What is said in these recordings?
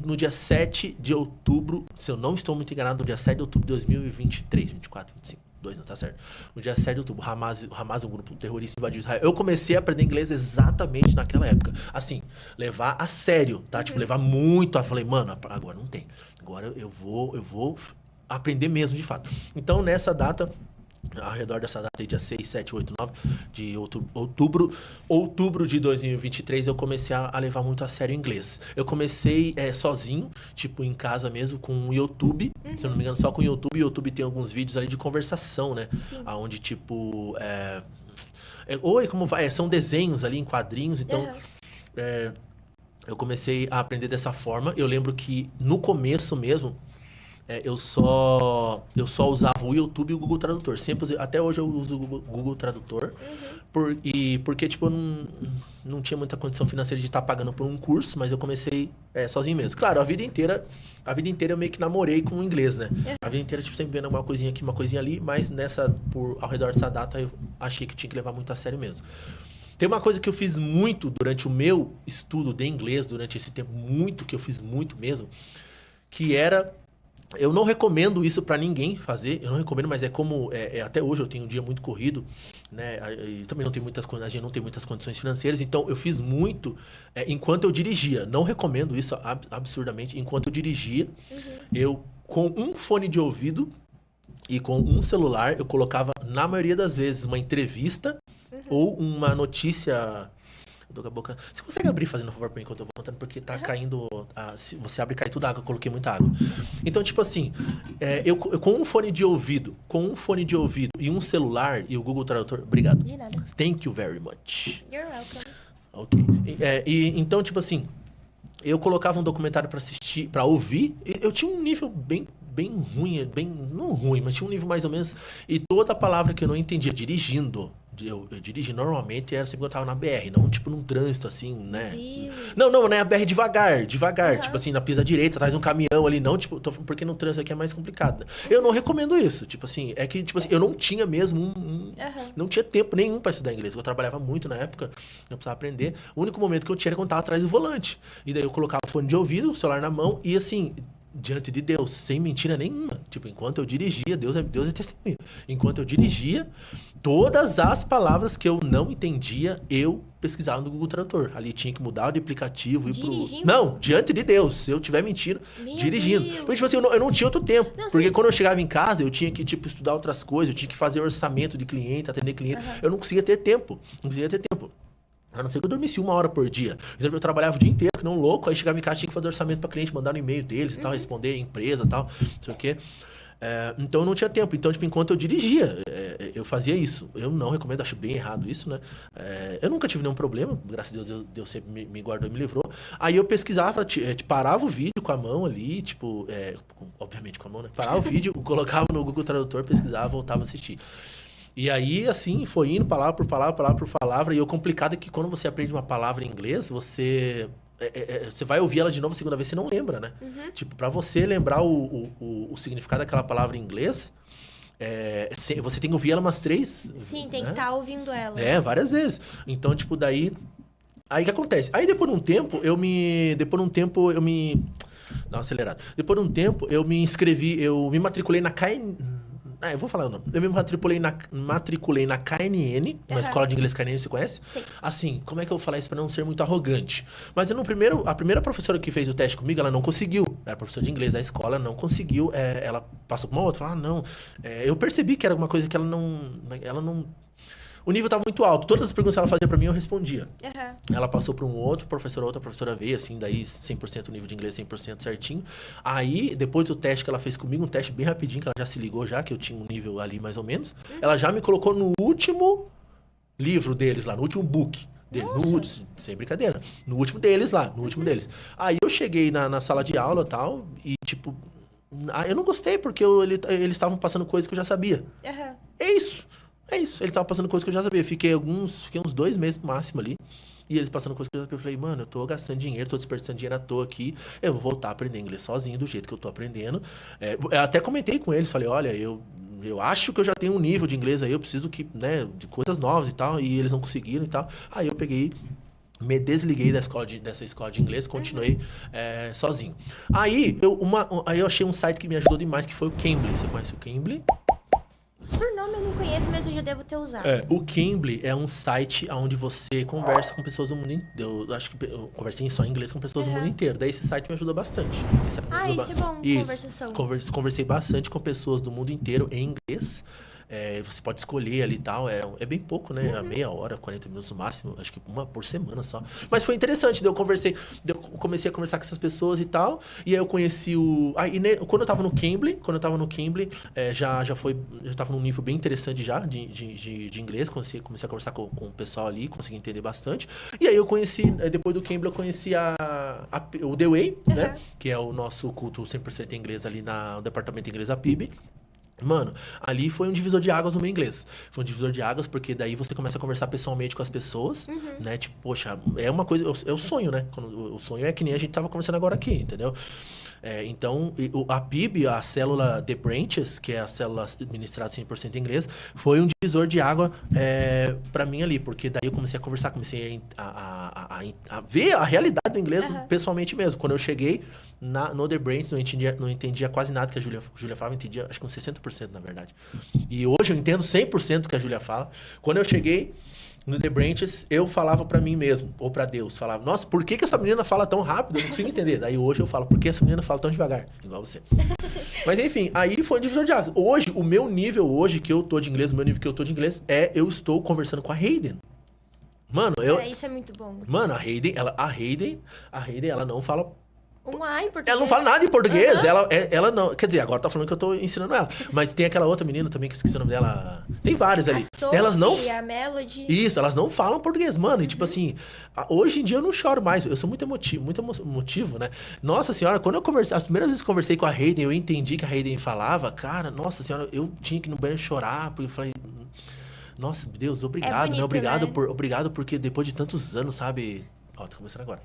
no dia 7 de outubro, se eu não estou muito enganado, no dia 7 de outubro de 2023, 24, 25. 2 anos, tá certo. No dia 7 de outubro, o Hamas, um grupo terrorista, invadiu Israel. Eu comecei a aprender inglês exatamente naquela época. Assim, levar a sério, tá? Tipo, levar muito. Eu falei, mano, agora não tem. Agora eu vou aprender mesmo, de fato. Então, nessa data, ao redor dessa data aí, dia 6, 7, 8, 9 de outubro de 2023, eu comecei a levar muito a sério o inglês. Eu comecei sozinho, tipo, em casa mesmo, com o YouTube. Se eu não me engano, só com o YouTube. O YouTube tem alguns vídeos ali de conversação, né? Sim. Onde, tipo... Oi, como vai? São desenhos ali em quadrinhos, então... eu comecei a aprender dessa forma. Eu lembro que no começo mesmo... eu só usava o YouTube e o Google Tradutor. Sempre usei, até hoje eu uso o Google Tradutor. Porque, tipo, eu não tinha muita condição financeira de estar pagando por um curso, mas eu comecei sozinho mesmo. Claro, a vida inteira eu meio que namorei com o inglês, né? A vida inteira, tipo, sempre vendo uma coisinha aqui, uma coisinha ali, mas ao redor dessa data eu achei que tinha que levar muito a sério mesmo. Tem uma coisa que eu fiz muito durante o meu estudo de inglês, durante esse tempo, que eu fiz muito mesmo, que era... Eu não recomendo isso pra ninguém fazer, eu não recomendo, mas até hoje eu tenho um dia muito corrido, né? E também a gente não tem muitas condições financeiras, então eu fiz muito enquanto eu dirigia. Não recomendo isso absurdamente. Enquanto eu dirigia, eu com um fone de ouvido e com um celular, eu colocava, na maioria das vezes, uma entrevista ou uma notícia... Tô com a boca... Você consegue abrir fazendo um favor pra mim enquanto eu vou contando? Porque tá caindo... se você abre, cai tudo água. Eu coloquei muita água. Então, tipo assim... eu com um fone de ouvido e um celular e o Google Tradutor... Obrigado. De nada. Thank you very much. You're welcome. Ok. Então, tipo assim... Eu colocava um documentário pra assistir, pra ouvir. Eu tinha um nível bem ruim, não ruim, mas tinha um nível mais ou menos. E toda palavra que eu não entendia dirigindo, eu dirigi normalmente era sempre quando eu tava na BR, não tipo num trânsito assim, né? Não, né? A BR devagar, tipo assim, na pista direita, atrás de um caminhão ali, não, tipo, porque no trânsito aqui é mais complicado. Eu não recomendo isso, tipo assim, eu não tinha mesmo não tinha tempo nenhum pra estudar inglês, eu trabalhava muito na época, eu precisava aprender. O único momento que eu tinha era quando eu tava atrás do volante. E daí eu colocava o fone de ouvido, o celular na mão e assim, diante de Deus, sem mentira nenhuma. Tipo, enquanto eu dirigia, Deus é testemunha. Enquanto eu dirigia, todas as palavras que eu não entendia, eu pesquisava no Google Tradutor. Ali tinha que mudar de aplicativo e Dirigindo? Não, diante de Deus. Se eu estiver mentindo, dirigindo. Deus. Porque, tipo assim, eu não tinha outro tempo. Não, porque sim. quando eu chegava em casa, eu tinha que, tipo, estudar outras coisas, eu tinha que fazer orçamento de cliente, atender cliente. Eu não conseguia ter tempo. A não ser que eu dormisse 1 hora por dia. Por exemplo, eu trabalhava o dia inteiro, que não louco, aí chegava em casa, tinha que fazer orçamento para cliente, mandar no e-mail deles e tal, responder a empresa e tal, não sei o quê. Então eu não tinha tempo. Então, tipo, enquanto eu dirigia, eu fazia isso. Eu não recomendo, acho bem errado isso, né? Eu nunca tive nenhum problema, graças a Deus sempre me guardou e me livrou. Aí eu pesquisava, parava o vídeo com a mão ali, tipo, obviamente com a mão, né? Parava o vídeo, colocava no Google Tradutor, pesquisava, voltava a assistir. E aí, assim, foi indo palavra por palavra. E o complicado é que quando você aprende uma palavra em inglês, você vai ouvir ela de novo a segunda vez, você não lembra, né? Tipo, pra você lembrar o significado daquela palavra em inglês, você tem que ouvir ela umas 3... Sim, tem que estar ouvindo ela. Várias vezes. Então, tipo, daí... Aí o que acontece? Aí depois de um tempo, eu me... Dá uma acelerada. Depois de um tempo, eu me inscrevi, eu me matriculei na eu vou falar o nome. Eu me matriculei na KNN, na escola de inglês KNN, você conhece? Sim. Assim, como é que eu vou falar isso pra não ser muito arrogante? Mas a primeira professora que fez o teste comigo, ela não conseguiu. Era professora de inglês da escola, não conseguiu. Ela passou pra uma outra, falou, não. Eu percebi que era alguma coisa que ela não... O nível estava muito alto. Todas as perguntas que ela fazia pra mim, eu respondia. Ela passou para um outro professor, outra professora veio, assim, daí 100% nível de inglês, 100% certinho. Aí, depois do teste que ela fez comigo, um teste bem rapidinho, que ela já se ligou já, que eu tinha um nível ali mais ou menos, ela já me colocou no último livro deles lá, no último book deles. Sem brincadeira. No último deles lá, no último deles. Aí eu cheguei na sala de aula e tal, e tipo... eu não gostei, porque eles estavam passando coisas que eu já sabia. É isso. Ele tava passando coisa que eu já sabia. Fiquei uns 2 meses no máximo ali. E eles passando coisa que eu já sabia. Eu falei, mano, eu tô gastando dinheiro, tô desperdiçando dinheiro à toa aqui. Eu vou voltar a aprender inglês sozinho, do jeito que eu tô aprendendo. Eu até comentei com eles, falei, olha, eu acho que eu já tenho um nível de inglês aí, eu preciso de coisas novas e tal. E eles não conseguiram e tal. Aí eu peguei, Me desliguei dessa escola de inglês, continuei sozinho. Aí eu achei um site que me ajudou demais, que foi o Cambly. Você conhece o Cambly? Por nome eu não conheço, mas eu já devo ter usado. O Cambly é um site onde você conversa com pessoas do mundo inteiro. Eu acho que eu conversei só em inglês com pessoas do mundo inteiro. Daí esse site me ajuda bastante. Isso é bom, conversação. Conversei bastante com pessoas do mundo inteiro em inglês. Você pode escolher ali e tal, é bem pouco, né? Meia hora, 40 minutos no máximo, acho que uma por semana só. Mas foi interessante, eu comecei a conversar com essas pessoas e tal, e aí eu conheci quando eu tava no Cambly, já tava num nível bem interessante já de inglês, comecei a conversar com o pessoal ali, consegui entender bastante. E aí eu conheci, depois do Cambly eu conheci o The Way, né? Que é o nosso culto 100% em inglês ali no departamento de inglês da PIB. Mano, ali foi um divisor de águas no meu inglês. Foi um divisor de águas porque daí você começa a conversar pessoalmente com as pessoas, né? Tipo, poxa, é uma coisa... É o sonho, né? O sonho é que nem a gente tava conversando agora aqui, entendeu? Então, a PIB, a célula The Branches, que é a célula administrada 100% em inglês, foi um divisor de água pra mim ali. Porque daí eu comecei a conversar, comecei a ver a realidade do inglês pessoalmente mesmo. Quando eu cheguei no The Branches, não entendia quase nada que a Júlia falava, entendia acho que uns 60% na verdade. E hoje eu entendo 100% do que a Júlia fala. Quando eu cheguei no The Branches, eu falava pra mim mesmo, ou pra Deus, falava, nossa, por que essa menina fala tão rápido? Eu não consigo entender. Daí hoje eu falo, por que essa menina fala tão devagar? Igual você. Mas enfim, aí foi um divisor de águas. Hoje, o meu nível que eu tô de inglês, eu estou conversando com a Hayden. Mano, isso é muito bom. Mano, a Hayden, ela não fala... em português. Ela não fala nada em português, ela não... Quer dizer, agora tá falando que eu tô ensinando ela. Mas tem aquela outra menina também, que eu esqueci o nome dela. Tem várias ali. A Sophie, elas não... a Melody. Isso, elas não falam português, mano. E tipo assim, hoje em dia eu não choro mais. Eu sou muito emotivo, né? Nossa senhora, quando eu conversei... As primeiras vezes que eu conversei com a Hayden, eu entendi que a Hayden falava. Cara, nossa senhora, eu tinha que ir no banheiro chorar. Porque eu falei... Nossa, Deus, obrigado, bonito, né? Obrigado, né? Obrigado porque depois de tantos anos, sabe... Ó, tô começando agora.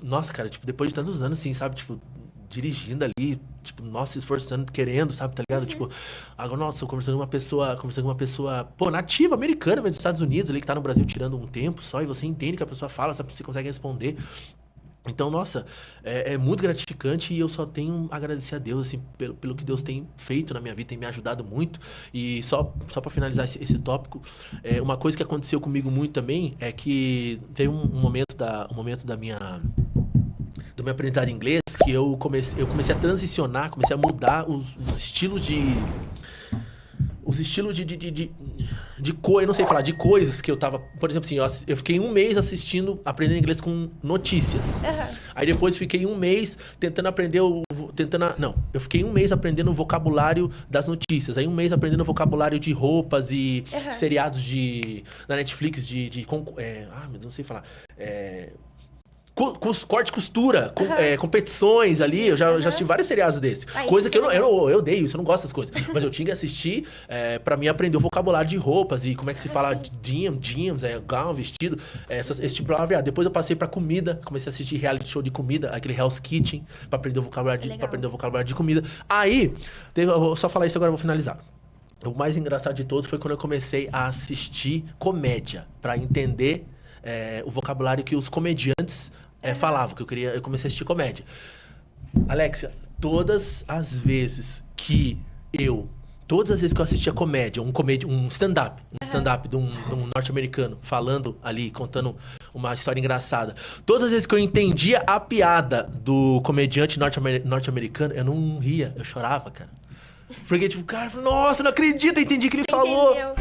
Nossa, cara, tipo, depois de tantos anos, assim, sabe, tipo, dirigindo ali, tipo, nossa, se esforçando, querendo, sabe, tá ligado? Tipo, agora, nossa, eu conversando com uma pessoa, pô, nativa, americana, mas dos Estados Unidos ali, que tá no Brasil tirando um tempo só, e você entende que a pessoa fala, sabe, você consegue responder. Então, nossa, é muito gratificante e eu só tenho a agradecer a Deus, assim, pelo que Deus tem feito na minha vida, tem me ajudado muito. E só para finalizar esse tópico, uma coisa que aconteceu comigo muito também é que teve um momento do meu aprendizado em inglês que eu comecei a transicionar, comecei a mudar os estilos eu não sei falar, de coisas que eu tava... Por exemplo, assim, eu fiquei um mês aprendendo inglês com notícias. Aí depois fiquei um mês tentando aprender eu fiquei um mês aprendendo o vocabulário das notícias. Aí um mês aprendendo o vocabulário de roupas e seriados na Netflix meu Deus, não sei falar. Corte e costura, competições ali, eu já assisti vários seriados desses. Coisa que eu odeio, isso, eu não gosto dessas coisas. Mas eu tinha que assistir pra mim aprender o vocabulário de roupas e como é que se fala jeans, gown, vestido, esse tipo de palavra. Depois eu passei pra comida, comecei a assistir reality show de comida, aquele Hell's Kitchen, pra aprender o vocabulário de comida. Aí, eu vou só falar isso agora, eu vou finalizar. O mais engraçado de todos foi quando eu comecei a assistir comédia, pra entender o vocabulário que os comediantes falavam, que eu comecei a assistir comédia. Alexia, todas as vezes que eu assistia comédia, um stand-up de um norte-americano falando ali, contando uma história engraçada, todas as vezes que eu entendia a piada do comediante norte-americano, eu não ria, eu chorava, cara. Porque, tipo, cara, nossa, não acredito, eu entendi o que ele falou. Entendeu?